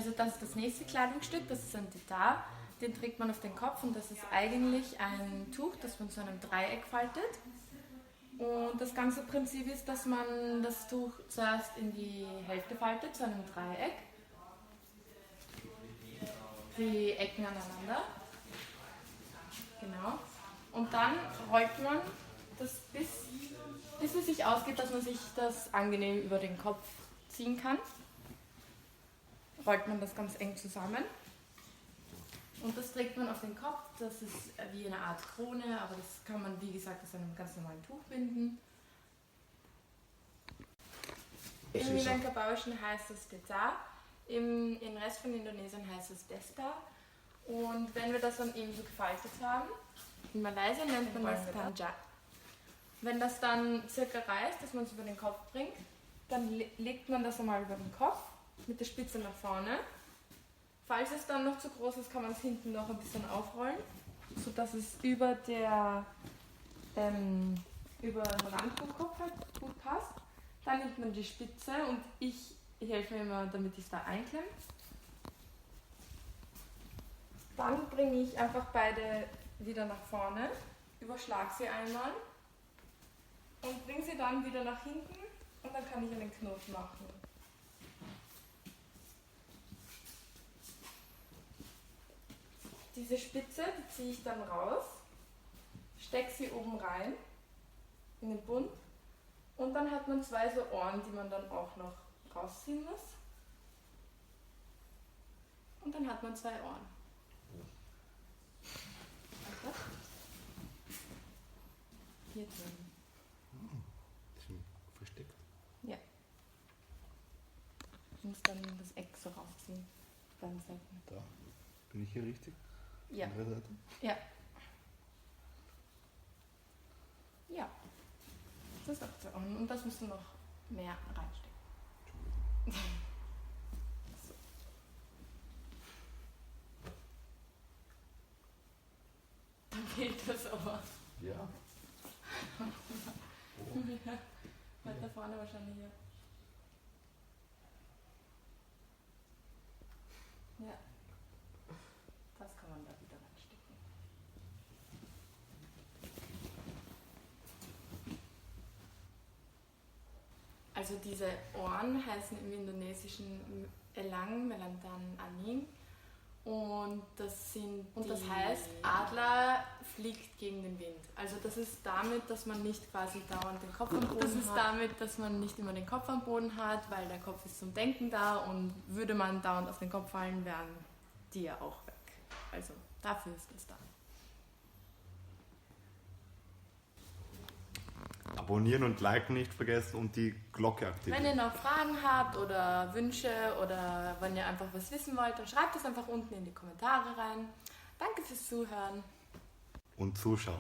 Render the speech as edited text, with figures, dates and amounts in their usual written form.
Also das ist das nächste Kleidungsstück, das ist ein Tatar. Den trägt man auf den Kopf und das ist eigentlich ein Tuch, das man zu einem Dreieck faltet. Und das ganze Prinzip ist, dass man das Tuch zuerst in die Hälfte faltet, zu einem Dreieck. Die Ecken aneinander. Genau. Und dann rollt man das bis es sich ausgeht, dass man sich das angenehm über den Kopf ziehen kann. Rollt man das ganz eng zusammen. Und das trägt man auf den Kopf. Das ist wie eine Art Krone, aber das kann man, wie gesagt, aus einem ganz normalen Tuch binden. Im Minangkabauischen heißt es Tatar, im Rest von Indonesien heißt es Desta. Und wenn wir das dann eben so gefaltet haben, in Malaysia nennt man das Panjat. Wenn das dann circa reißt, dass man es über den Kopf bringt, dann legt man das einmal über den Kopf mit der Spitze nach vorne. Falls es dann noch zu groß ist, kann man es hinten noch ein bisschen aufrollen, sodass es über den Rand vom Kopf halt gut passt. Dann nimmt man die Spitze und ich helfe mir immer, damit ich es da einklemme. Dann bringe ich einfach beide wieder nach vorne, überschlage sie einmal und bringe sie dann wieder nach hinten und dann kann ich einen Knoten machen. Diese Spitze, die ziehe ich dann raus, stecke sie oben rein in den Bund und dann hat man zwei so Ohren, die man dann auch noch rausziehen muss. Und dann hat man zwei Ohren. Warte. Hier drin. Bisschen versteckt. Ja. Ich muss dann das Eck so rausziehen. Beiden Seiten. Da. Bin ich hier richtig? Ja. Andere Seite? Ja. Ja. Das ist Option. Und das musst du noch mehr reinstecken. So. Dann fehlt das aber. Ja. Ja. Weiter vorne wahrscheinlich hier. Ja. Das kann man da wieder reinstecken. Also diese Ohren heißen im Indonesischen Elang Melantan Aning und das heißt, Adler fliegt gegen den Wind. Also das ist damit, dass man nicht quasi dauernd den Kopf am Boden hat. Das ist damit, dass man nicht immer den Kopf am Boden hat, weil der Kopf ist zum Denken da und würde man dauernd auf den Kopf fallen, wären die ja auch weg. Also dafür ist es da. Abonnieren und liken nicht vergessen und die Glocke aktivieren. Wenn ihr noch Fragen habt oder Wünsche oder wenn ihr einfach was wissen wollt, dann schreibt es einfach unten in die Kommentare rein. Danke fürs Zuhören. Und zuschauen.